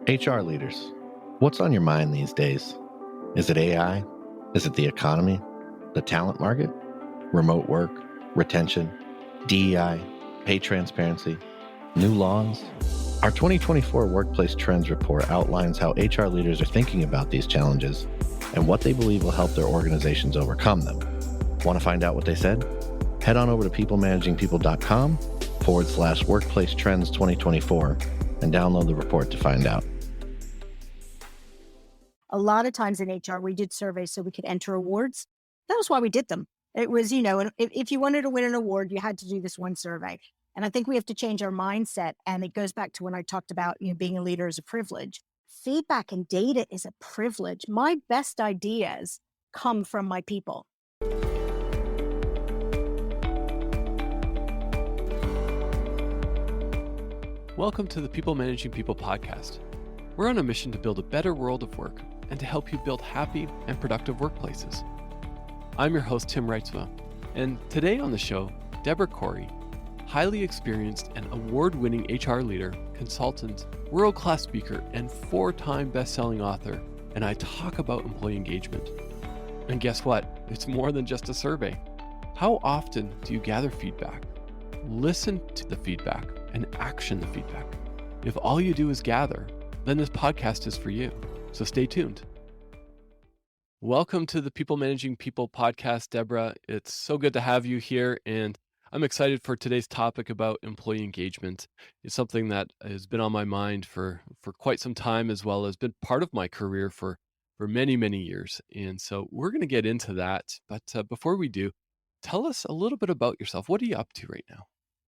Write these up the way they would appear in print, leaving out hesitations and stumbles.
HR leaders, what's on your mind these days? Is it AI? Is it the economy? The talent market? Remote work? Retention? DEI? Pay transparency? New laws? Our 2024 Workplace Trends Report outlines how HR leaders are thinking about these challenges and what they believe will help their organizations overcome them. Want to find out what they said? Head on over to peoplemanagingpeople.com/Workplace Trends 2024 and download the report to find out. A lot of times in HR, we did surveys so we could enter awards. That was why we did them. It was, and if you wanted to win an award, you had to do this one survey. And I think we have to change our mindset. And it goes back to when I talked about, being a leader is a privilege. Feedback and data is a privilege. My best ideas come from my people. Welcome to the People Managing People podcast. We're on a mission to build a better world of work and to help you build happy and productive workplaces. I'm your host, Tim Reitzma, and today on the show, Debra Corey, highly experienced and award-winning HR leader, consultant, world-class speaker, and 4-time best-selling author, and I talk about employee engagement. And guess what? It's more than just a survey. How often do you gather feedback, listen to the feedback, and action the feedback? If all you do is gather, then this podcast is for you. So stay tuned. Welcome to the People Managing People podcast, Debra. It's so good to have you here, and I'm excited for today's topic about employee engagement. It's something that has been on my mind for quite some time, as well as been part of my career for many, many years. And so we're going to get into that. But before we do, tell us a little bit about yourself. What are you up to right now?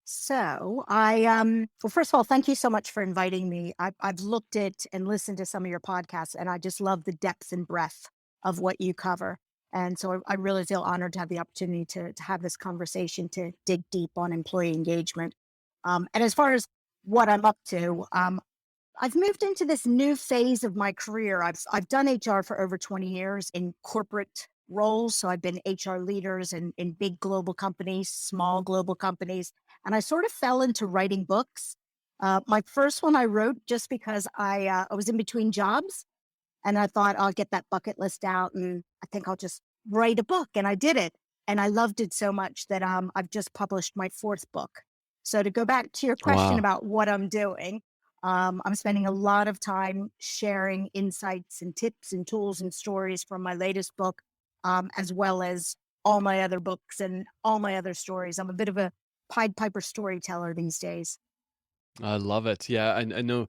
So well, first of all, thank you so much for inviting me. I've looked at and listened to some of your podcasts, and I just love the depth and breadth of what you cover. And so I really feel honored to have the opportunity to have this conversation, to dig deep on employee engagement. And as far as what I'm up to, I've moved into this new phase of my career. I've done HR for over 20 years in corporate roles. So I've been HR leaders in big global companies, small global companies, and I sort of fell into writing books. My first one I wrote just because I was in between jobs, and I thought I'll get that bucket list out, and I think I'll just write a book, and I did it, and I loved it so much that I've just published my 4th book. So to go back to your question Wow. about what I'm doing, I'm spending a lot of time sharing insights and tips and tools and stories from my latest book, as well as all my other books and all my other stories. I'm a bit of a Pied Piper storyteller these days. I love it. Yeah, I know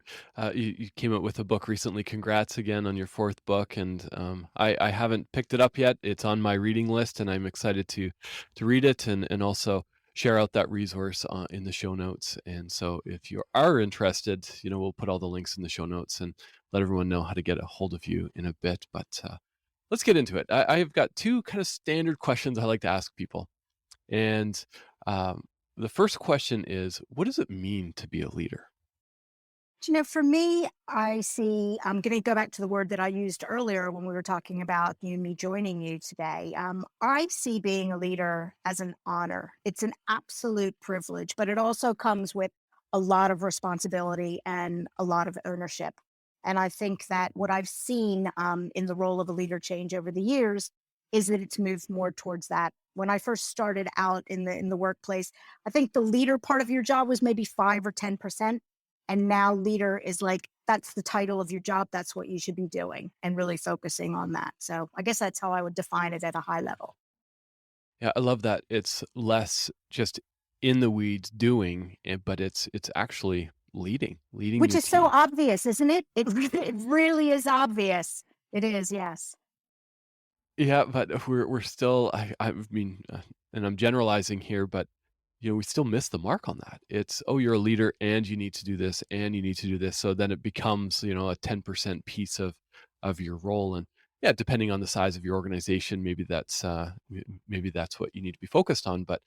you came out with a book recently. Congrats again on your 4th book. And I haven't picked it up yet. It's on my reading list, and I'm excited to read it and also share out that resource in the show notes. And so if you are interested, we'll put all the links in the show notes and let everyone know how to get a hold of you in a bit. But let's get into it. I've got 2 kind of standard questions I like to ask people. And the first question is, what does it mean to be a leader? For me, I'm going to go back to the word that I used earlier when we were talking about me joining you today. I see being a leader as an honor. It's an absolute privilege, but it also comes with a lot of responsibility and a lot of ownership. And I think that what I've seen in the role of a leader change over the years is that it's moved more towards that. When I first started out in the workplace, I think the leader part of your job was maybe 5 or 10%. And now leader is like, that's the title of your job. That's what you should be doing, and really focusing on that. So I guess that's how I would define it at a high level. Yeah, I love that. It's less just in the weeds doing, but it's actually leading Which your is so team. obvious, isn't it? It really is obvious. It is, yes. Yeah, but we're still. I mean, and I'm generalizing here, but we still miss the mark on that. It's, oh, you're a leader and you need to do this and you need to do this. So then it becomes, a 10% piece of your role. And yeah, depending on the size of your organization, maybe that's what you need to be focused on. But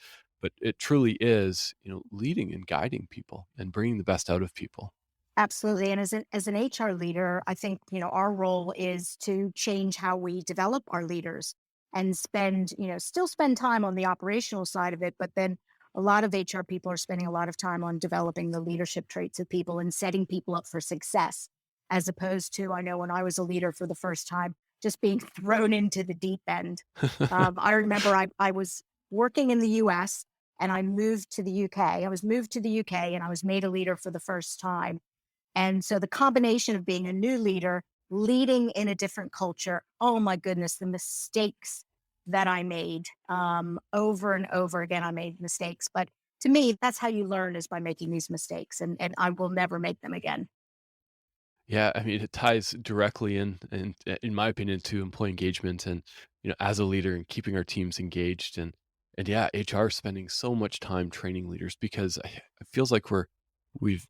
it truly is, leading and guiding people and bringing the best out of people. Absolutely. And as an HR leader, I think, our role is to change how we develop our leaders and still spend time on the operational side of it. But then a lot of HR people are spending a lot of time on developing the leadership traits of people and setting people up for success. as opposed to, I know when I was a leader for the first time, just being thrown into the deep end. I remember I was working in the US and I moved to the UK. I was moved to the UK and I was made a leader for the first time. And so the combination of being a new leader, leading in a different culture, oh my goodness, the mistakes that I made over and over again, I made mistakes. But to me, that's how you learn, is by making these mistakes. And I will never make them again. Yeah, I mean, it ties directly in my opinion, to employee engagement and, as a leader and keeping our teams engaged and yeah, HR is spending so much time training leaders because it feels like we've,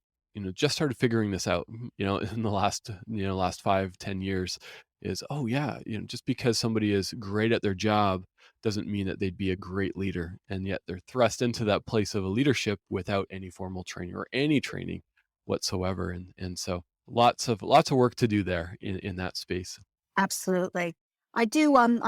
just started figuring this out, in the last 5, 10 years is, oh yeah, just because somebody is great at their job doesn't mean that they'd be a great leader. And yet they're thrust into that place of a leadership without any formal training or any training whatsoever. And so lots of work to do there in that space. Absolutely. I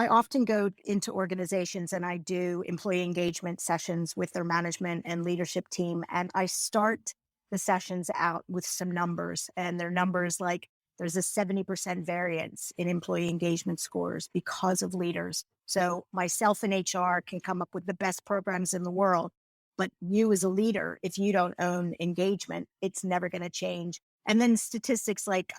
often go into organizations and I do employee engagement sessions with their management and leadership team. And I start the sessions out with some numbers, and their numbers like there's a 70% variance in employee engagement scores because of leaders. So myself and HR can come up with the best programs in the world, but you as a leader, if you don't own engagement, it's never going to change. And then statistics like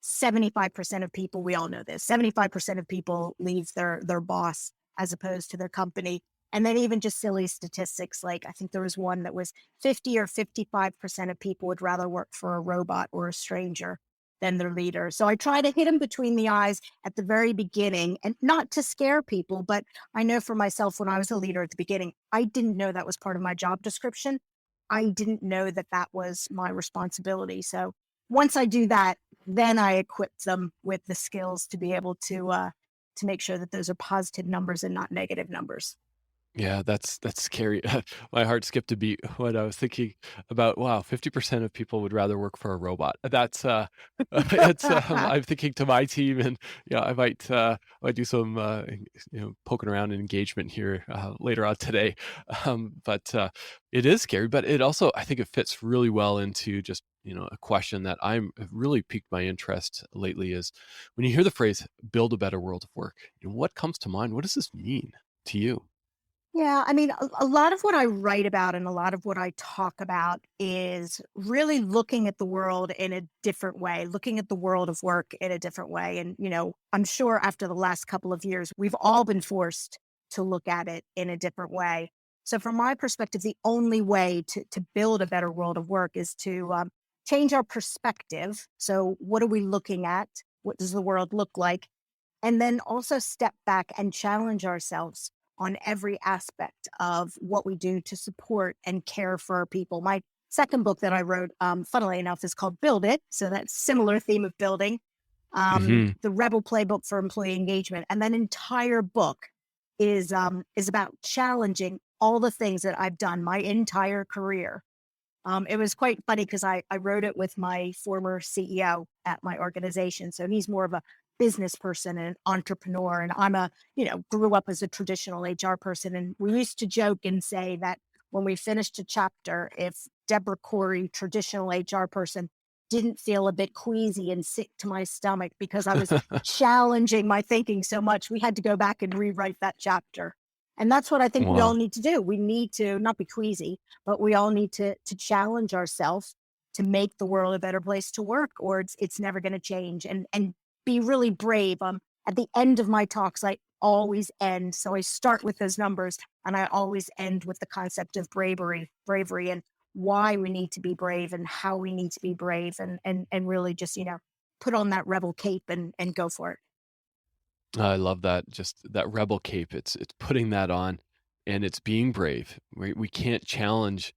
75% of people, we all know this, 75% of people leave their boss as opposed to their company. And then even just silly statistics, like I think there was one that was 50 or 55% of people would rather work for a robot or a stranger than their leader. So I try to hit them between the eyes at the very beginning, and not to scare people. But I know for myself, when I was a leader at the beginning, I didn't know that was part of my job description. I didn't know that that was my responsibility. So once I do that, then I equip them with the skills to be able to make sure that those are positive numbers and not negative numbers. Yeah, that's scary. My heart skipped a beat when I was thinking about, wow, 50% of people would rather work for a robot. That's it's I'm thinking to my team, and yeah, I might do some poking around in engagement here later on today. But it is scary, but it also, I think it fits really well into just, a question that I'm have really piqued my interest lately is when you hear the phrase build a better world of work, what comes to mind? What does this mean to you? Yeah, I mean, a lot of what I write about and a lot of what I talk about is really looking at the world in a different way, looking at the world of work in a different way. And, I'm sure after the last couple of years, we've all been forced to look at it in a different way. So, from my perspective, the only way to build a better world of work is to change our perspective. So, what are we looking at? What does the world look like? And then also step back and challenge ourselves on every aspect of what we do to support and care for our people. My second book that I wrote, funnily enough, is called Build It. So that's similar theme of building, Hmm. the Rebel Playbook for Employee Engagement. And that entire book is about challenging all the things that I've done my entire career. It was quite funny because I wrote it with my former CEO at my organization. So he's more of a business person and an entrepreneur. And I'm grew up as a traditional HR person. And we used to joke and say that when we finished a chapter, if Debra Corey, traditional HR person, didn't feel a bit queasy and sick to my stomach because I was challenging my thinking so much, we had to go back and rewrite that chapter. And that's what I think we all Wow. need to do. We need to not be queasy, but we all need to challenge ourselves to make the world a better place to work, or it's never going to change. And be really brave. At the end of my talks, I always end. So I start with those numbers, and I always end with the concept of bravery, and why we need to be brave, and how we need to be brave, and really just put on that rebel cape and go for it. I love that. Just that rebel cape. It's putting that on, and it's being brave. We can't challenge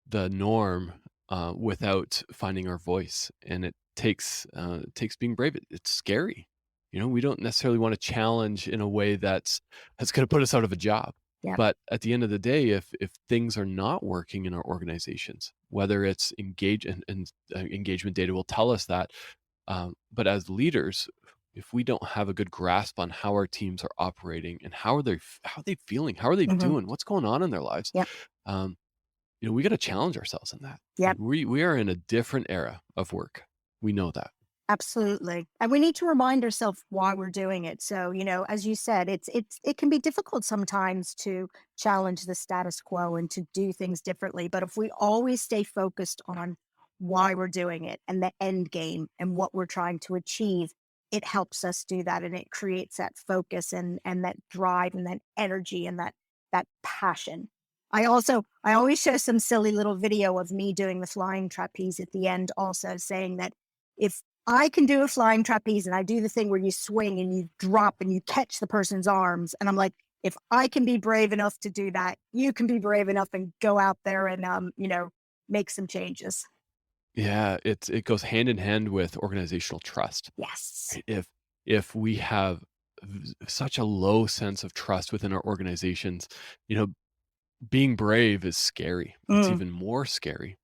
the norm without finding our voice, and it takes being brave. It's scary. We don't necessarily want to challenge in a way that's going to put us out of a job. Yeah. But at the end of the day, if things are not working in our organizations, whether it's engagement data will tell us that, but as leaders, if we don't have a good grasp on how our teams are operating and how are they feeling, how are they Hmm. doing, what's going on in their lives, Yep. um, we got to challenge ourselves in that. Yep. We are in a different era of work. We know that. Absolutely. And we need to remind ourselves why we're doing it. So, as you said, it can be difficult sometimes to challenge the status quo and to do things differently. But if we always stay focused on why we're doing it and the end game and what we're trying to achieve, it helps us do that, and it creates that focus and that drive and that energy and that passion. I always show some silly little video of me doing the flying trapeze at the end, also saying that if I can do a flying trapeze and I do the thing where you swing and you drop and you catch the person's arms. And I'm like, if I can be brave enough to do that, you can be brave enough and go out there and, make some changes. Yeah, it goes hand in hand with organizational trust. Yes. Right? If we have such a low sense of trust within our organizations, you know, being brave is scary. It's Mm, even more scary.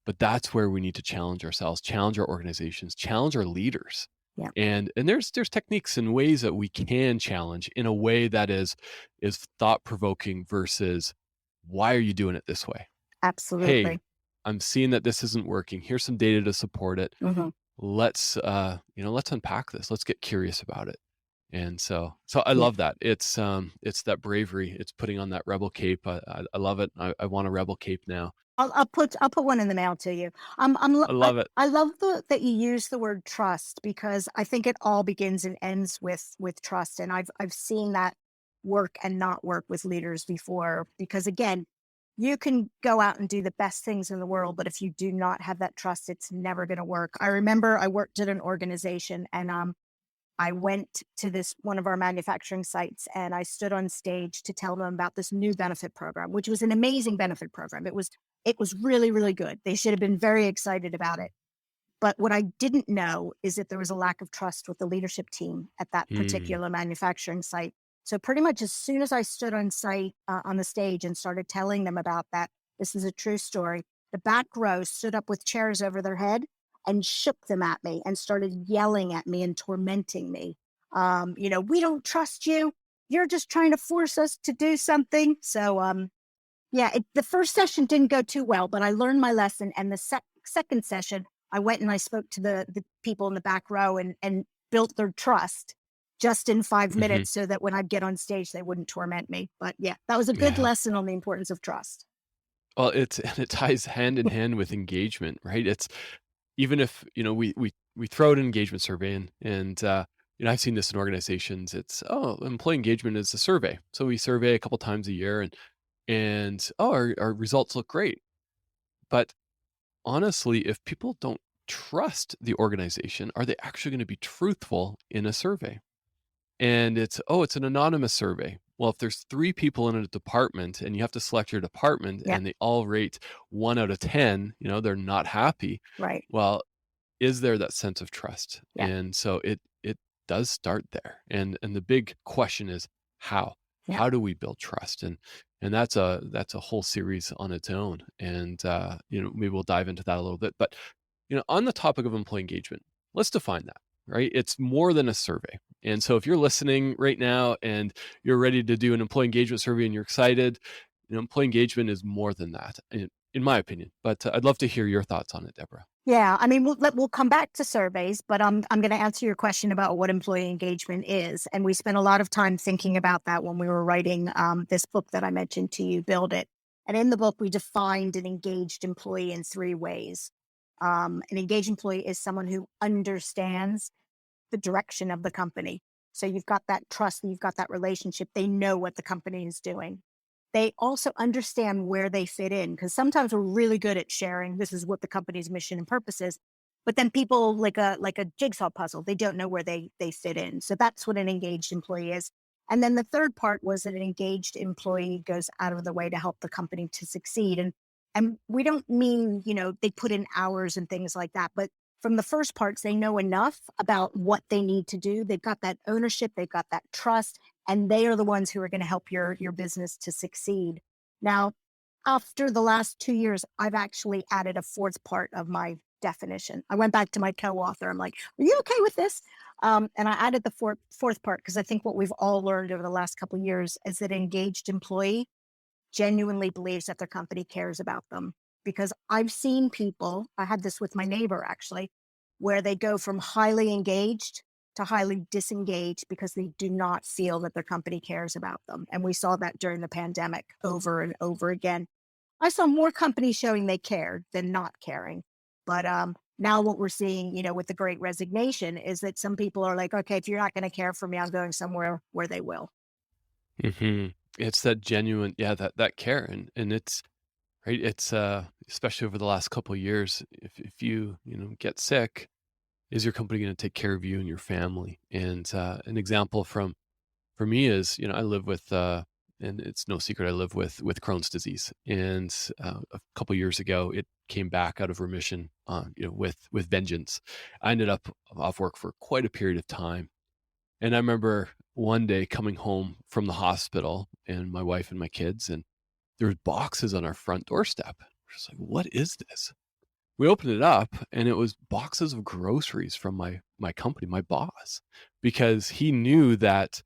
But that's where we need to challenge ourselves, challenge our organizations, challenge our leaders. yeah, And there's techniques and ways that we can challenge in a way that is thought provoking versus why are you doing it this way? Hey, absolutely. I'm seeing that this isn't working. Here's some data to support it. Hmm. Let's unpack this. Let's get curious about it. And so I Yeah. love that. It's that bravery. It's putting on that rebel cape. I love it. I want a rebel cape now. I'll put one in the mail to you. I love it. I love that you use the word trust, because I think it all begins and ends with trust, and I've seen that work and not work with leaders before. Because again, you can go out and do the best things in the world, but if you do not have that trust, it's never going to work. I remember I worked at an organization, and I went to this one of our manufacturing sites, and I stood on stage to tell them about this new benefit program, which was an amazing benefit program. It was really, really good. They should have been very excited about it. But what I didn't know is that there was a lack of trust with the leadership team at that Mm, particular manufacturing site. So pretty much as soon as I stood on site on the stage and started telling them about that, this is a true story. The back row stood up with chairs over their head and shook them at me and started yelling at me and tormenting me. We don't trust you. You're just trying to force us to do something. So yeah, the first session didn't go too well, but I learned my lesson. And the second session, I went and I spoke to the people in the back row and built their trust just in 5 minutes, mhm. so that when I'd get on stage, they wouldn't torment me. But yeah, that was a good Yeah. lesson on the importance of trust. Well, and it ties hand in hand with engagement, right? It's even if, we throw an engagement survey in and I've seen this in organizations. It's, oh, employee engagement is a survey. So we survey a couple times a year and oh, our results look great. But honestly, if people don't trust the organization, are they actually going to be truthful in a survey? And it's an anonymous survey. Well, if there's 3 people in a department and you have to select your department Yeah, and they all rate 1 out of 10, they're not happy. right. Well, is there that sense of trust? Yeah, And so it does start there. And the big question is how? yeah, How do we build trust? And that's a whole series on its own. And maybe we'll dive into that a little bit. But on the topic of employee engagement, let's define that, right? It's more than a survey. And so if you're listening right now and you're ready to do an employee engagement survey and you're excited, employee engagement is more than that, in my opinion. But I'd love to hear your thoughts on it, Deborah. yeah. I mean, we'll come back to surveys, but I'm going to answer your question about what employee engagement is. And we spent a lot of time thinking about that when we were writing this book that I mentioned to you, Build It. And in the book, we defined an engaged employee in 3 ways. An engaged employee is someone who understands the direction of the company. So you've got that trust, and you've got that relationship. They know what the company is doing. They also understand where they fit in, because sometimes we're really good at sharing this is what the company's mission and purpose is. But then people, like a jigsaw puzzle, they don't know where they fit in. So that's what an engaged employee is. And then the third part was that an engaged employee goes out of the way to help the company to succeed. And we don't mean, they put in hours and things like that, but from the first parts, they know enough about what they need to do. They've got that ownership, they've got that trust, and they are the ones who are going to help your business to succeed. Now, after the last 2 years, I've actually added a fourth part of my definition. I went back to my co-author. I'm like, "Are you okay with this?" And I added the fourth part, because I think what we've all learned over the last couple of years is that an engaged employee genuinely believes that their company cares about them. Because I've seen people, I had this with my neighbor actually. where they go from highly engaged to highly disengaged because they do not feel that their company cares about them. And we saw that during the pandemic over and over again. I saw more companies showing they cared than not caring. But now what we're seeing, with the Great Resignation is that some people are like, okay, if you're not going to care for me, I'm going somewhere where they will. hmm It's that genuine, yeah, that care, and it's right. It's especially over the last couple of years, if you get sick, is your company going to take care of you and your family? And an example for me is, I live with, and it's no secret, I live with Crohn's disease. And a couple years ago, it came back out of remission, with vengeance. I ended up off work for quite a period of time. And I remember one day coming home from the hospital and my wife and my kids, and there was boxes on our front doorstep. We're just like, what is this? We opened it up and it was boxes of groceries from my company, my boss, because he knew that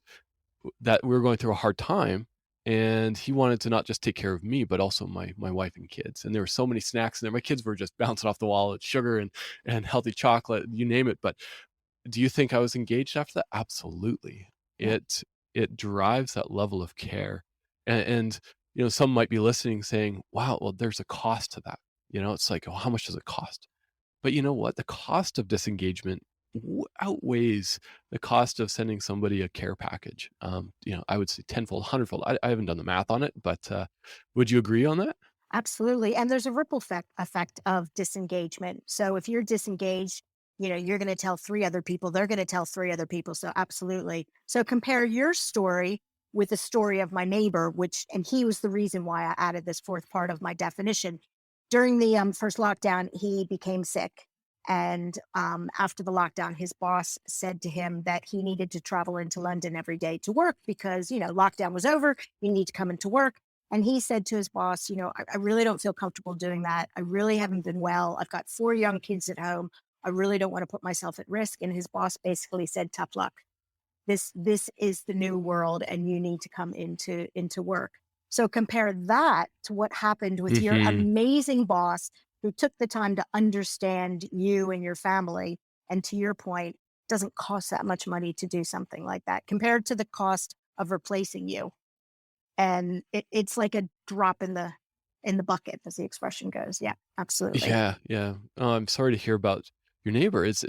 we were going through a hard time, and he wanted to not just take care of me, but also my wife and kids. And there were so many snacks in there. My kids were just bouncing off the wall at sugar and healthy chocolate, you name it. But do you think I was engaged after that? Absolutely. Yeah. It drives that level of care. And some might be listening saying, wow, well, there's a cost to that. It's like, oh, how much does it cost? But you know what? The cost of disengagement outweighs the cost of sending somebody a care package. I would say tenfold, hundredfold. I haven't done the math on it, but would you agree on that? Absolutely. And there's a ripple effect of disengagement. So if you're disengaged, you're going to tell three other people, they're going to tell three other people. So absolutely. So compare your story with the story of my neighbor, and he was the reason why I added this fourth part of my definition. During the first lockdown, he became sick. And after the lockdown, his boss said to him that he needed to travel into London every day to work because, lockdown was over. You need to come into work. And he said to his boss, I really don't feel comfortable doing that. I really haven't been well. I've got 4 young kids at home. I really don't want to put myself at risk. And his boss basically said, tough luck. This is the new world and you need to come into work. So compare that to what happened with your amazing boss who took the time to understand you and your family. And to your point, doesn't cost that much money to do something like that compared to the cost of replacing you. And it's like a drop in the bucket, as the expression goes. Yeah, absolutely. Yeah, yeah. Oh, I'm sorry to hear about your neighbor. It's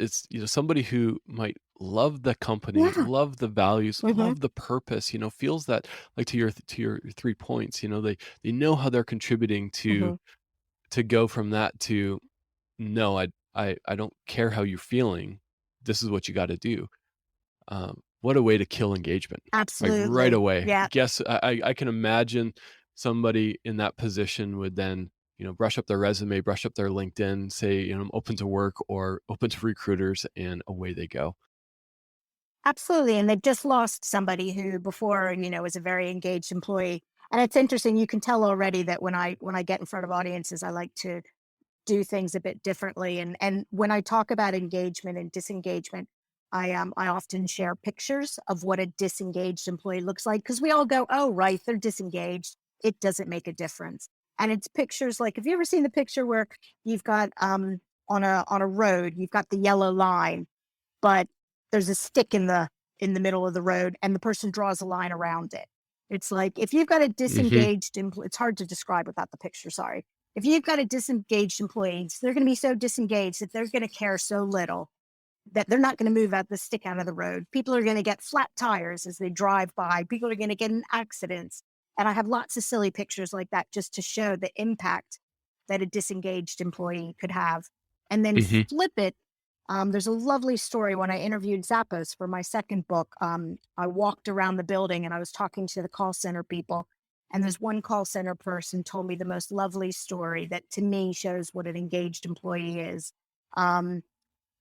somebody who might love the company, Yeah. love the values, Mhm. love the purpose. Feels that, like, to your 3 points. They know how they're contributing Mhm. to go from that to, no, I don't care how you're feeling. This is what you got to do. What a way to kill engagement, like right Absolutely. away. Yeah. Guess I can imagine somebody in that position would then, brush up their resume, brush up their LinkedIn, say, I'm open to work or open to recruiters, and away they go. Absolutely. And they've just lost somebody who before, was a very engaged employee. And it's interesting, you can tell already that when I get in front of audiences, I like to do things a bit differently. And when I talk about engagement and disengagement, I often share pictures of what a disengaged employee looks like because we all go, oh right, they're disengaged. It doesn't make a difference. And it's pictures like, have you ever seen the picture where you've got on a road, you've got the yellow line, but there's a stick in the middle of the road and the person draws a line around it. It's like if you've got a hmm disengaged employee, it's hard to describe without the picture, sorry. If you've got a disengaged employee, they're going to be so disengaged that they're going to care so little that they're not going to move out the stick out of the road. People are going to get flat tires as they drive by. People are going to get in accidents. And I have lots of silly pictures like that just to show the impact that a disengaged employee could have. And then hmm flip it. There's a lovely story when I interviewed Zappos for my second book. I walked around the building and I was talking to the call center people. And there's one call center person told me the most lovely story that to me shows what an engaged employee is. Um,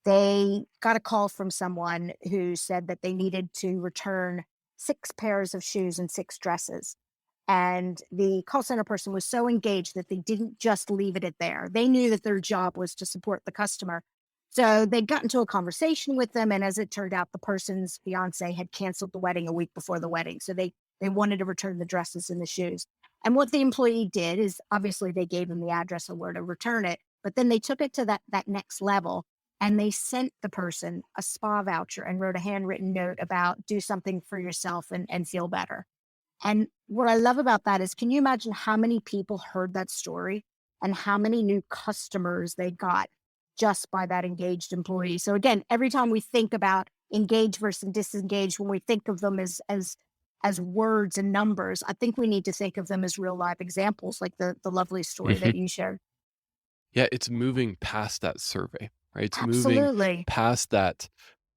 they got a call from someone who said that they needed to return 6 pairs of shoes and 6 dresses. And the call center person was so engaged that they didn't just leave it at there. They knew that their job was to support the customer. So they got into a conversation with them. And as it turned out, the person's fiance had canceled the wedding a week before the wedding. So they wanted to return the dresses and the shoes. And what the employee did is obviously they gave them the address of where to return it, but then they took it to that next level and they sent the person a spa voucher and wrote a handwritten note about do something for yourself and feel better. And what I love about that is, can you imagine how many people heard that story and how many new customers they got just by that engaged employee? So again, every time we think about engaged versus disengaged, when we think of them as words and numbers, I think we need to think of them as real live examples, like the lovely story Mhm. that you shared. Yeah, it's moving past that survey, right? It's moving Absolutely. past that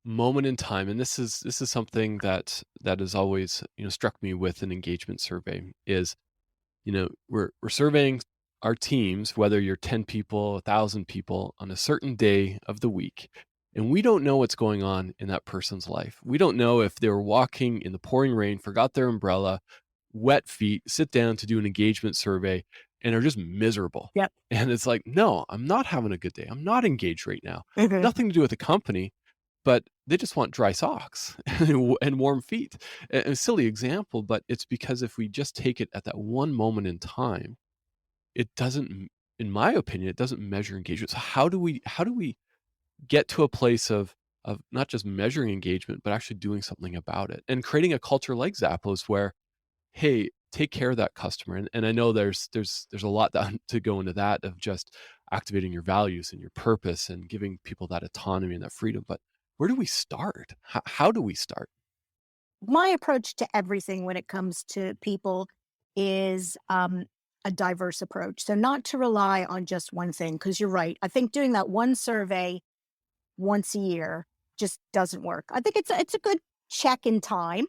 moment in time. And this is something that has always, struck me with an engagement survey is, we're surveying our teams, whether you're 10 people, 1,000 people on a certain day of the week. And we don't know what's going on in that person's life. We don't know if they were walking in the pouring rain, forgot their umbrella, wet feet, sit down to do an engagement survey, and are just miserable. Yep. And it's like, no, I'm not having a good day. I'm not engaged right now. Mhm. Nothing to do with the company, but they just want dry socks and warm feet. A silly example, but it's because if we just take it at that one moment in time, it doesn't, in my opinion, it doesn't measure engagement. So how do we get to a place of not just measuring engagement, but actually doing something about it and creating a culture like Zappos where, hey, take care of that customer. And I know there's a lot to go into that of just activating your values and your purpose and giving people that autonomy and that freedom. But where do we start? How do we start? My approach to everything when it comes to people is a diverse approach. So, not to rely on just one thing, because you're right. I think doing that one survey once a year just doesn't work. I think it's a good check in time,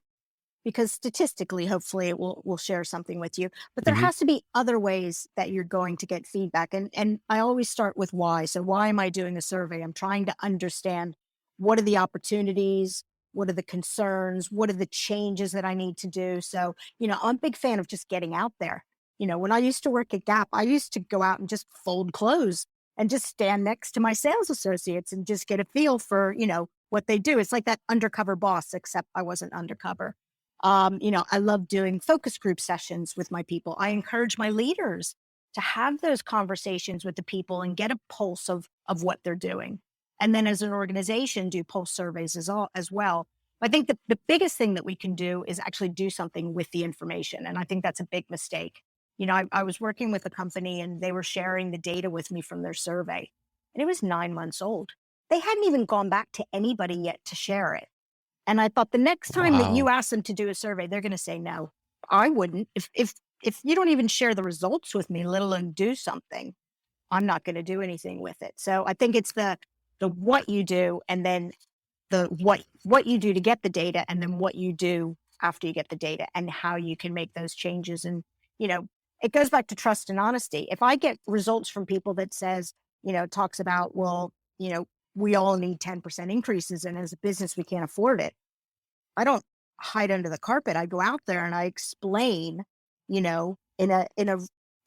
because statistically, hopefully, it will share something with you. But there Hmm. has to be other ways that you're going to get feedback, and I always start with why. So why am I doing a survey? I'm trying to understand, what are the opportunities, what are the concerns, what are the changes that I need to do. So I'm a big fan of just getting out there. When I used to work at Gap, I used to go out and just fold clothes and just stand next to my sales associates and just get a feel for what they do. It's like that undercover boss, except I wasn't undercover. I love doing focus group sessions with my people. I encourage my leaders to have those conversations with the people and get a pulse of what they're doing. And then as an organization, do pulse surveys as well. I think the biggest thing that we can do is actually do something with the information. And I think that's a big mistake. I was working with a company and they were sharing the data with me from their survey, and it was 9 months old. They hadn't even gone back to anybody yet to share it. And I thought, the next time that you Wow. ask them to do a survey, they're going to say no. I wouldn't. If you don't even share the results with me, let alone do something, I'm not going to do anything with it. So I think it's the what you do, and then the what you do to get the data, and then what you do after you get the data, and how you can make those changes. And you know, it goes back to trust and honesty. If I get results from people that says, talks about, well, we all need 10% increases, and as a business we can't afford it, I don't hide under the carpet. I go out there and I explain, in a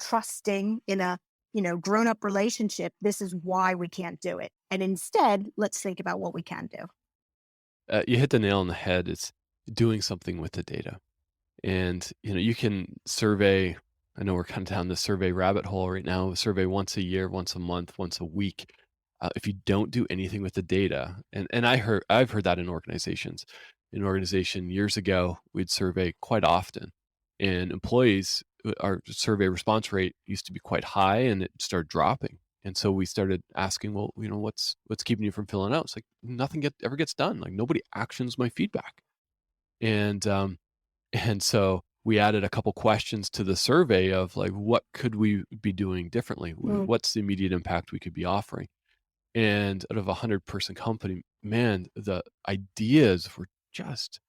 trusting, in a, grown up relationship, this is why we can't do it. And instead, let's think about what we can do. You hit the nail on the head. It's doing something with the data. And, you can survey. I know we're kind of down the survey rabbit hole right now. Survey once a year, once a month, once a week. If you don't do anything with the data, and I've heard that in organizations. In an organization years ago, we'd survey quite often, and employees, our survey response rate used to be quite high, and it started dropping. And so we started asking, well, what's keeping you from filling out? It's like nothing ever gets done. Like nobody actions my feedback, and and so we added a couple questions to the survey of like, what could we be doing differently? Mm, What's the immediate impact we could be offering? And out of 100-person company, man, the ideas were just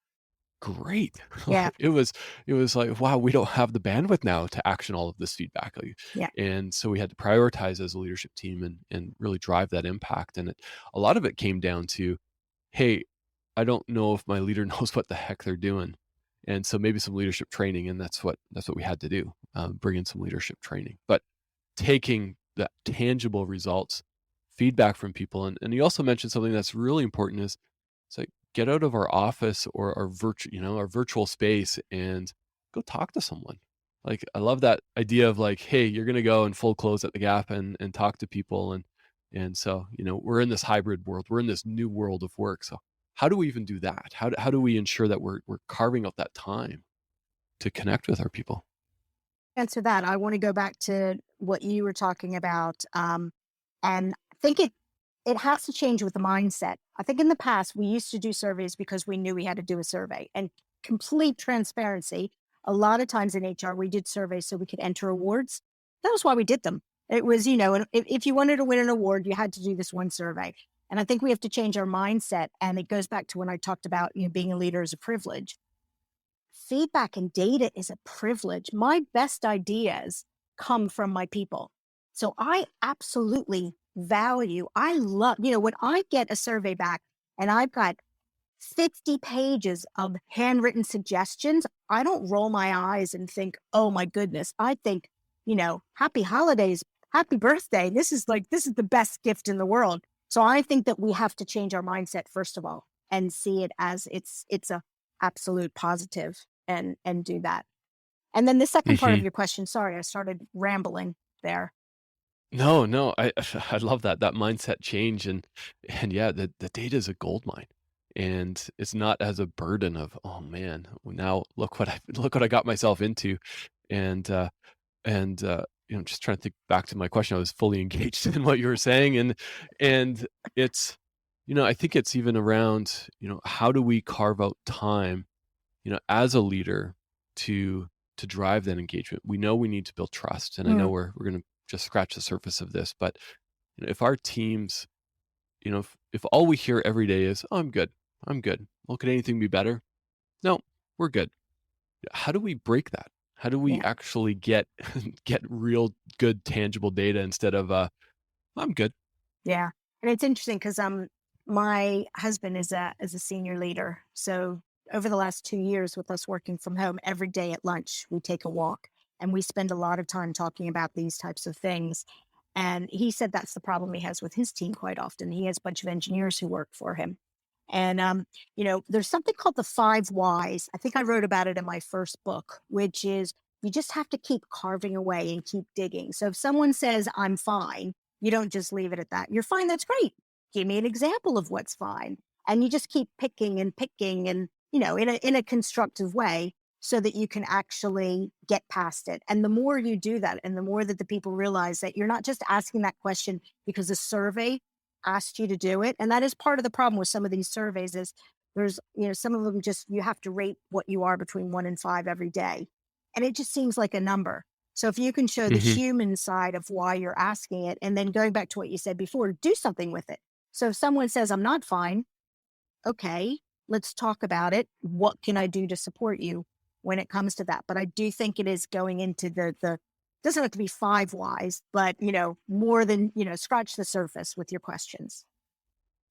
great. yeah, It was like, wow, we don't have the bandwidth now to action all of this feedback. yeah, And so we had to prioritize as a leadership team and really drive that impact. And a lot of it came down to, hey, I don't know if my leader knows what the heck they're doing. And so maybe some leadership training, and that's what we had to do, bring in some leadership training. But taking the tangible results, feedback from people, and you also mentioned something that's really important is it's like get out of our office or our virtual space and go talk to someone. Like I love that idea of like, hey, you're gonna go and full close at the Gap and talk to people, and And so, we're in this hybrid world. We're in this new world of work. So how do we even do that? How do we ensure that we're carving out that time to connect with our people? Answer that. I want to go back to what you were talking about. And I think it has to change with the mindset. I think in the past, we used to do surveys because we knew we had to do a survey. And complete transparency, a lot of times in HR, we did surveys so we could enter awards. That was why we did them. It was, and if you wanted to win an award, you had to do this one survey. And I think we have to change our mindset. And it goes back to when I talked about, being a leader is a privilege. Feedback and data is a privilege. My best ideas come from my people. So I absolutely I love, when I get a survey back and I've got 50 pages of handwritten suggestions, I don't roll my eyes and think, oh my goodness. I think, happy holidays, happy birthday. This is the best gift in the world. So I think that we have to change our mindset, first of all, and see it as it's a absolute positive and do that. And then the second part of your question, sorry, I started rambling there. No, I I love that mindset change, and yeah, the data is a gold mine, and it's not as a burden of, oh man, now look what I got myself into, and just trying to think back to my question. I was fully engaged in what you were saying, and it's, I think it's even around, how do we carve out time, as a leader to drive that engagement. We know we need to build trust, and I know we're going to just scratch the surface of this, but if our teams, if all we hear every day is, oh, I'm good. Well, could anything be better? No, we're good. How do we break that? How do we Yeah. actually get real good tangible data instead of I'm good? Yeah. And it's interesting because my husband is a senior leader. So over the last 2 years with us working from home, every day at lunch, we take a walk and we spend a lot of time talking about these types of things. And he said that's the problem he has with his team quite often. He has a bunch of engineers who work for him. And, there's something called the 5 whys. I think I wrote about it in my first book, which is you just have to keep carving away and keep digging. So if someone says, I'm fine, you don't just leave it at that. You're fine. That's great. Give me an example of what's fine. And you just keep picking and picking and, in a constructive way so that you can actually get past it. And the more you do that, and the more that the people realize that you're not just asking that question because a survey asked you to do it. And that is part of the problem with some of these surveys is there's, some of them just, you have to rate what you are between 1 and 5 every day. And it just seems like a number. So if you can show the Hmm. human side of why you're asking it, and then going back to what you said before, do something with it. So if someone says, I'm not fine, okay, let's talk about it. What can I do to support you when it comes to that? But I do think it is going into the doesn't have to be 5 whys, but more than, scratch the surface with your questions.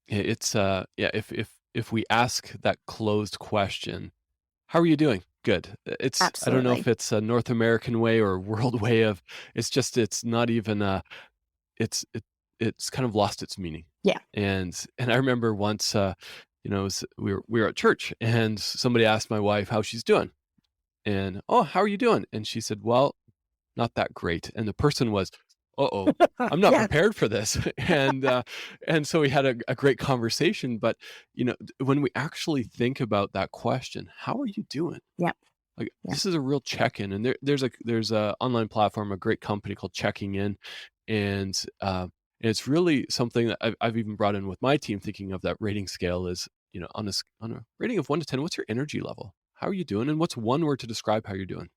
It's yeah. If we ask that closed question, how are you doing? Good. I don't know if Absolutely. it's a North American way or a world way of. It's not even it's it, it's kind of lost its meaning. Yeah. And I remember once, we were at church and somebody asked my wife how she's doing, and, oh, how are you doing? And she said, well, not that great. And the person was, uh-oh, I'm not Yeah. prepared for this. And so we had a great conversation. But, when we actually think about that question, how are you doing? Yeah. Like, Yeah. this is a real check-in. And there's a online platform, a great company called Checking In. And it's really something that I've even brought in with my team, thinking of that rating scale is, on a rating of 1 to 10, what's your energy level? How are you doing? And what's one word to describe how you're doing?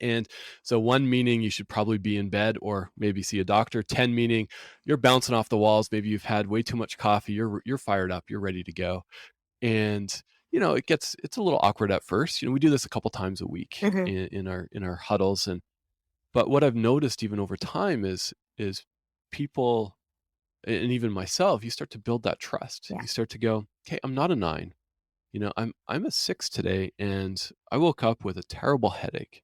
And so 1 meaning you should probably be in bed or maybe see a doctor. 10 meaning you're bouncing off the walls. Maybe you've had way too much coffee. You're fired up. You're ready to go. And it's a little awkward at first. We do this a couple times a week Mhm. in our huddles. But what I've noticed even over time is people, and even myself, you start to build that trust. Yeah. You start to go, okay, I'm not a 9. I'm a 6 today, and I woke up with a terrible headache.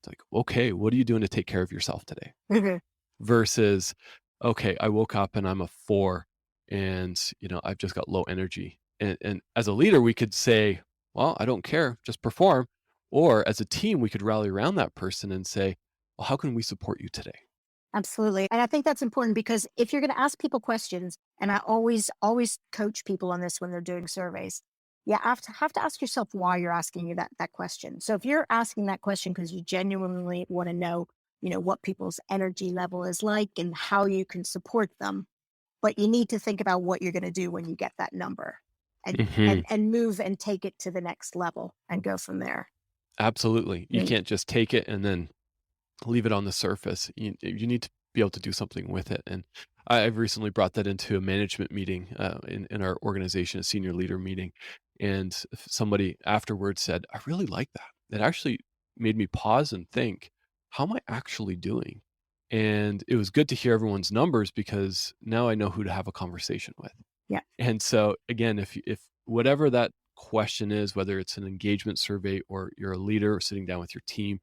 It's like, okay, what are you doing to take care of yourself today? Mhm. Versus, okay, I woke up and I'm a 4, and I've just got low energy. And as a leader, we could say, well, I don't care, just perform. Or as a team, we could rally around that person and say, well, how can we support you today? Absolutely. And I think that's important because if you're going to ask people questions, and I always coach people on this when they're doing surveys, you have to ask yourself why you're asking you that question. So if you're asking that question because you genuinely want to know, what people's energy level is like and how you can support them, but you need to think about what you're going to do when you get that number, and Hmm. move and take it to the next level and go from there. Absolutely. You Mm, can't just take it and then leave it on the surface. You need to be able to do something with it. And I've recently brought that into a management meeting in our organization, a senior leader meeting. And somebody afterwards said, I really like that. It actually made me pause and think, how am I actually doing? And it was good to hear everyone's numbers because now I know who to have a conversation with. yeah, And so again, if whatever that question is, whether it's an engagement survey or you're a leader or sitting down with your team,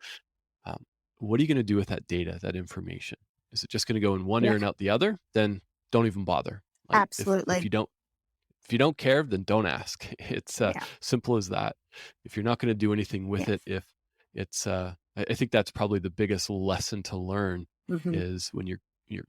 um, what are you going to do with that data, that information? Is it just going to go in one yeah, ear and out the other? Then don't even bother. Like if absolutely, you don't care, then don't ask. It's yeah, simple as that. If you're not going to do anything with yeah, it, if it's I think that's probably the biggest lesson to learn hmm, is when you're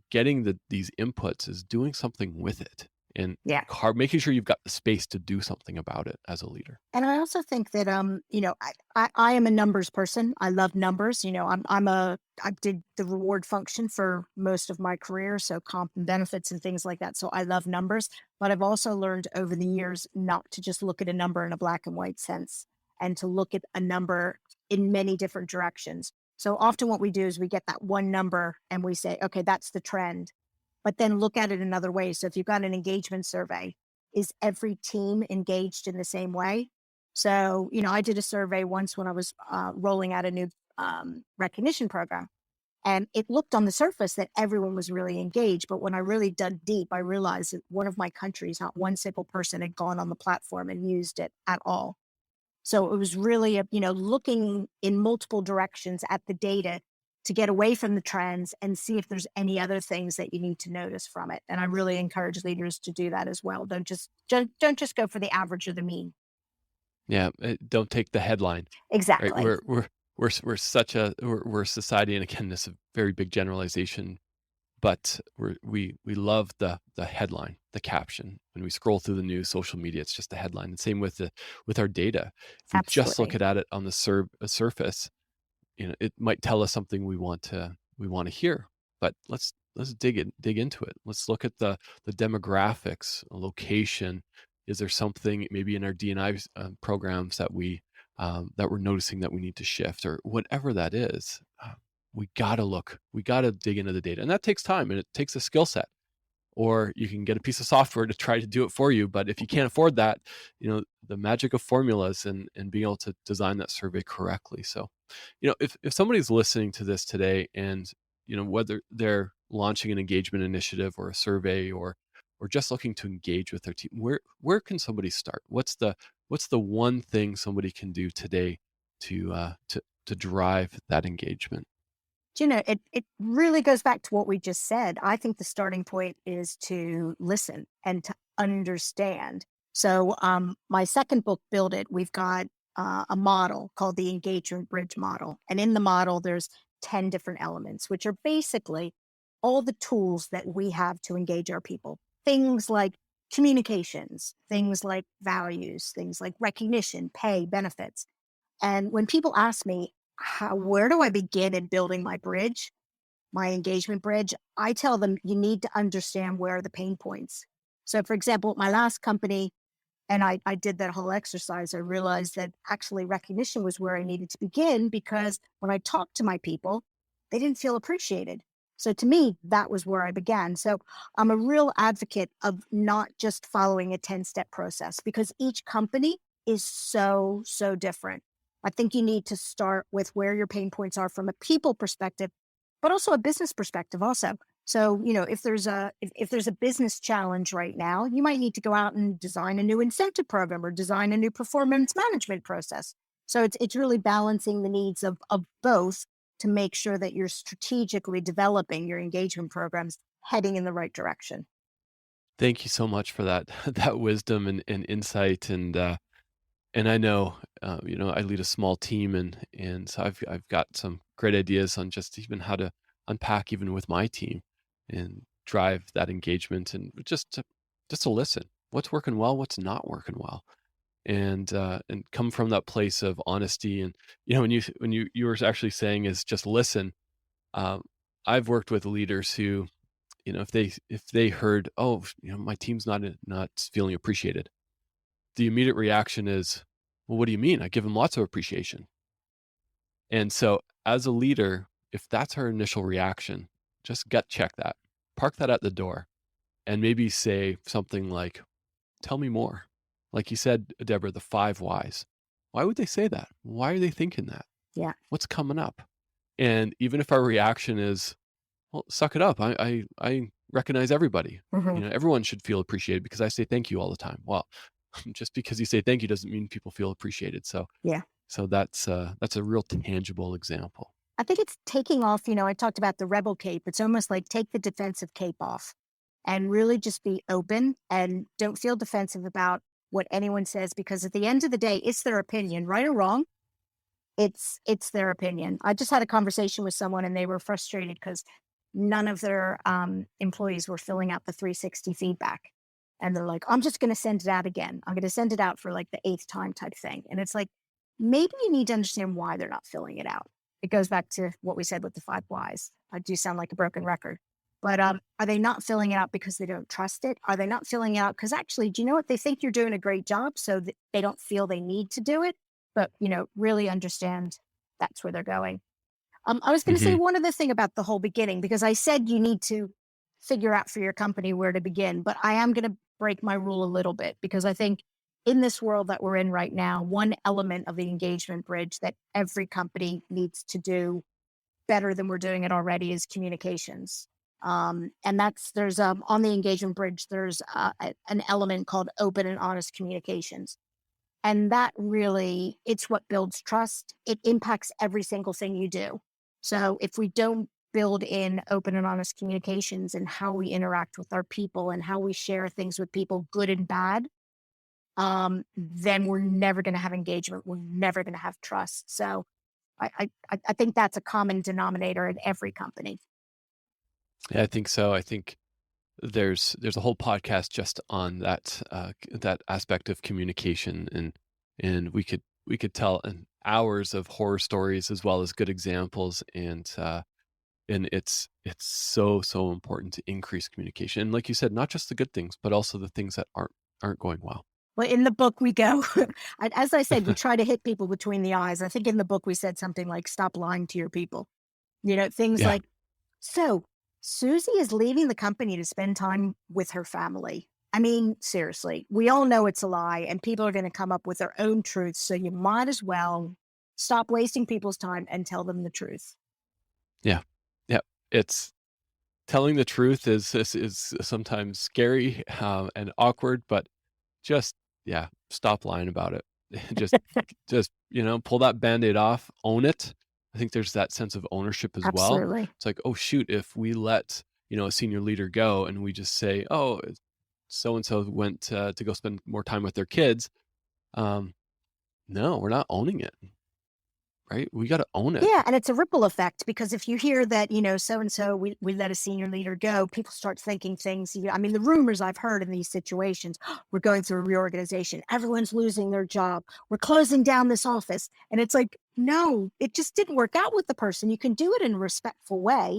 getting these inputs is doing something with it and yeah. making sure you've got the space to do something about it as a leader. And I also think that I am a numbers person. I love numbers. I did the reward function for most of my career, so comp and benefits and things like that. So I love numbers, but I've also learned over the years not to just look at a number in a black and white sense, and to look at a number in many different directions. So often what we do is we get that one number and we say, okay, that's the trend, but then look at it another way. So if you've got an engagement survey, is every team engaged in the same way? So, I did a survey once when I was rolling out a new recognition program, and it looked on the surface that everyone was really engaged. But when I really dug deep, I realized that one of my countries, not one single person had gone on the platform and used it at all. So it was really, looking in multiple directions at the data to get away from the trends and see if there's any other things that you need to notice from it. And I really encourage leaders to do that as well. Don't just go for the average or the mean. Yeah, don't take the headline. Right? Exactly. We're a society, and again, this is a very big generalization, but we love the headline, the caption. When we scroll through the news, social media, it's just a headline. The same with our data. If we just look Absolutely. at it on the surface, it might tell us something we want to hear. But let's dig into it. Let's look at the demographics, location. Is there something maybe in our D&I programs that we're noticing that we need to shift, or whatever that is? We gotta dig into the data, and that takes time and it takes a skill set. Or you can get a piece of software to try to do it for you. But if you can't afford that, the magic of formulas and being able to design that survey correctly. So, if somebody's listening to this today and, whether they're launching an engagement initiative or a survey or just looking to engage with their team, where can somebody start? What's the one thing somebody can do today to drive that engagement? It really goes back to what we just said. I think the starting point is to listen and to understand. So, my second book, Build It, we've got a model called the Engagement Bridge model. And in the model, there's 10 different elements, which are basically all the tools that we have to engage our people. Things like communications, things like values, things like recognition, pay, benefits. And when people ask me, where do I begin in building my bridge, my engagement bridge? I tell them you need to understand where are the pain points. So, for example, my last company, and I did that whole exercise, I realized that actually recognition was where I needed to begin because when I talked to my people, they didn't feel appreciated. So to me, that was where I began. So I'm a real advocate of not just following a 10-step process because each company is so, so different. I think you need to start with where your pain points are from a people perspective, but also a business perspective also. So, if there's a business challenge right now, you might need to go out and design a new incentive program or design a new performance management process. So it's really balancing the needs of both to make sure that you're strategically developing your engagement programs heading in the right direction. Thank you so much for that that wisdom and insight. And I know, I lead a small team, and so I've got some great ideas on just even how unpack even with my team and drive that engagement, and just to listen. What's working well, what's not working well, and come from that place of honesty. And when you were actually saying is just listen. Um, I've worked with leaders who, if they heard, oh, my team's not feeling appreciated, the immediate reaction is, well, what do you mean? I give them lots of appreciation. And so as a leader, if that's our initial reaction, just gut check that, park that at the door, and maybe say something like, tell me more. Like you said, Deborah, the 5 whys. Why would they say that? Why are they thinking that? Yeah. What's coming up? And even if our reaction is, well, suck it up. I recognize everybody. hmm Everyone should feel appreciated because I say thank you all the time. Well, just because you say thank you doesn't mean people feel appreciated. So Yeah. that's a real tangible example. I think it's taking off, I talked about the rebel cape. It's almost like take the defensive cape off and really just be open and don't feel defensive about what anyone says, because at the end of the day, it's their opinion, right or wrong. It's their opinion. I just had a conversation with someone and they were frustrated because none of their employees were filling out the 360 feedback. And they're like, I'm just going to send it out again. I'm going to send it out for like the 8th time type thing. And it's like, maybe you need to understand why they're not filling it out. It goes back to what we said with the 5 whys. I do sound like a broken record. But are they not filling it out because they don't trust it? Are they not filling it out because actually, do you know what? They think you're doing a great job, so that they don't feel they need to do it. But, really understand that's where they're going. I was going to say hmm one other thing about the whole beginning, because I said you need to figure out for your company where to begin, but I am going to break my rule a little bit, because I think in this world that we're in right now, one element of the engagement bridge that every company needs to do better than we're doing it already is communications. And there's on the engagement bridge, there's an element called open and honest communications. And that really, it's what builds trust. It impacts every single thing you do. So if we don't build in open and honest communications and how we interact with our people and how we share things with people, good and bad, then we're never going to have engagement. We're never going to have trust. So I think that's a common denominator in every company. Yeah, I think so. I think there's a whole podcast just on that aspect of communication, and we could tell hours of horror stories as well as good examples, and it's so important to increase communication. And like you said, not just the good things, but also the things that aren't going well. Well, in the book we go, as I said, we try to hit people between the eyes. I think in the book we said something like, stop lying to your people. Things Yeah. like, so Susie is leaving the company to spend time with her family. I mean, seriously, we all know it's a lie and people are going to come up with their own truths. So you might as well stop wasting people's time and tell them the truth. Yeah. Yeah. It's telling the truth is sometimes scary and awkward, but just, yeah, stop lying about it. just pull that Band-Aid off, own it. I think there's that sense of ownership as well. Absolutely. It's like, oh shoot, if we let a senior leader go and we just say, oh, so and so went to go spend more time with their kids, no, we're not owning it, right? We got to own it. Yeah, and it's a ripple effect, because if you hear that, so-and-so, we let a senior leader go, people start thinking things. I mean, the rumors I've heard in these situations, we're going through a reorganization, everyone's losing their job, we're closing down this office. And it's like, no, it just didn't work out with the person. You can do it in a respectful way.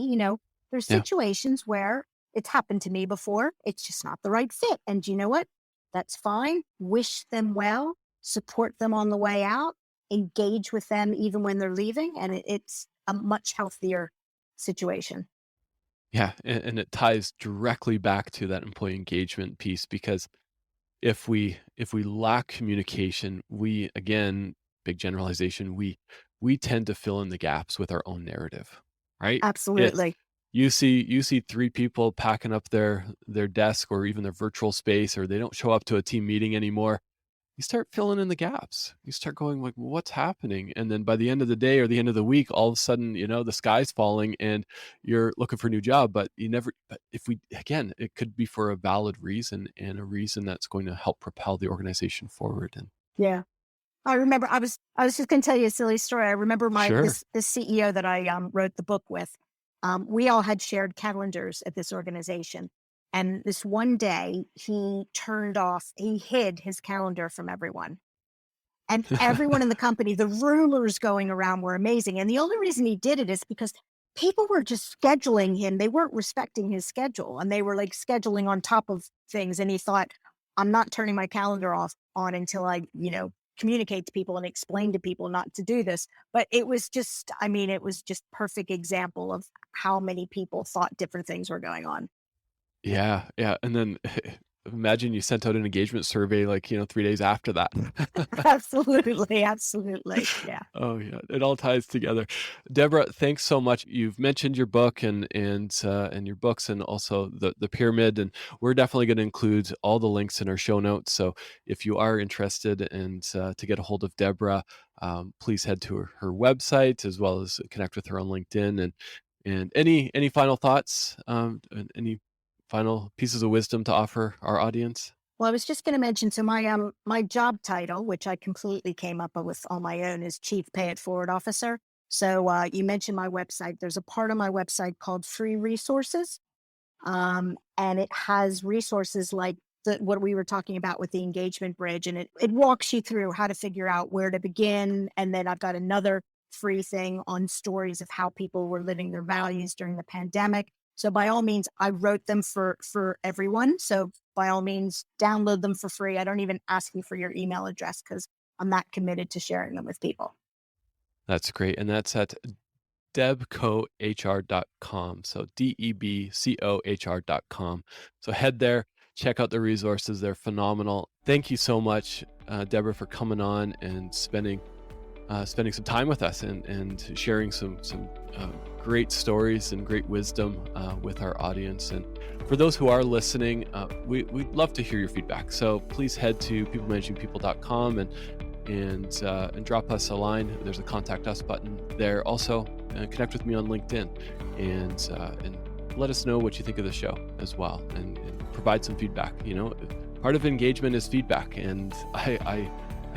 There's Yeah. situations where it's happened to me before. It's just not the right fit. And you know what? That's fine. Wish them well, support them on the way out, engage with them even when they're leaving, and it's a much healthier situation. Yeah, and it ties directly back to that employee engagement piece, because if we lack communication, we, again, big generalization, we tend to fill in the gaps with our own narrative, right? Absolutely. You see 3 people packing up their desk or even their virtual space, or they don't show up to a team meeting anymore. You start filling in the gaps. You start going like, what's happening? And then by the end of the day or the end of the week, all of a sudden, the sky's falling and you're looking for a new job. But again, it could be for a valid reason, and a reason that's going to help propel the organization forward. And Yeah. I remember I was just going to tell you a silly story. I remember sure. this CEO that I wrote the book with. We all had shared calendars at this organization. And this one day, he hid his calendar from everyone. And everyone in the company, the rumors going around were amazing. And the only reason he did it is because people were just scheduling him. They weren't respecting his schedule and they were like scheduling on top of things. And he thought, I'm not turning my calendar off on until I, communicate to people and explain to people not to do this. But it was just, it was just perfect example of how many people thought different things were going on. Yeah, yeah, and then imagine you sent out an engagement survey, like, 3 days after that. Absolutely. Absolutely. Yeah. Oh, yeah, it all ties together. Debra, thanks so much. You've mentioned your book and your books and also the pyramid, and we're definitely gonna include all the links in our show notes, so if you are interested and to get a hold of Debra, please head to her website as well as connect with her on LinkedIn, and any final thoughts, and any final pieces of wisdom to offer our audience? Well, I was just going to mention, so my job title, which I completely came up with on my own, is Chief Pay It Forward Officer. So you mentioned my website. There's a part of my website called Free Resources, and it has resources like what we were talking about with the engagement bridge, and it walks you through how to figure out where to begin. And then I've got another free thing on stories of how people were living their values during the pandemic. So by all means, I wrote them for everyone. So by all means, download them for free. I don't even ask you for your email address because I'm that committed to sharing them with people. That's great, and that's at debcohr.com. So debcohr.com. So head there, check out the resources. They're phenomenal. Thank you so much, Debra, for coming on and spending some time with us and sharing some great stories and great wisdom with our audience. And for those who are listening, we'd love to hear your feedback. So please head to peoplemanagingpeople.com and drop us a line. There's a contact us button there. Also, connect with me on LinkedIn and let us know what you think of the show as well, and provide some feedback. Part of engagement is feedback, and I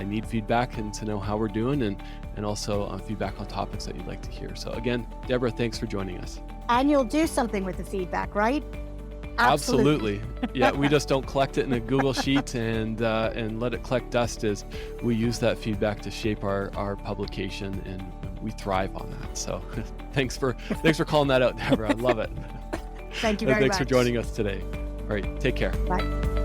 need feedback and to know how we're doing, and also feedback on topics that you'd like to hear. So again, Debra, thanks for joining us. And you'll do something with the feedback, right? Absolutely. Yeah, we just don't collect it in a Google sheet and let it collect dust. As we use that feedback to shape our publication, and we thrive on that. So thanks for calling that out, Debra. I love it. Thank you very much. Thanks for joining us today. All right, take care. Bye.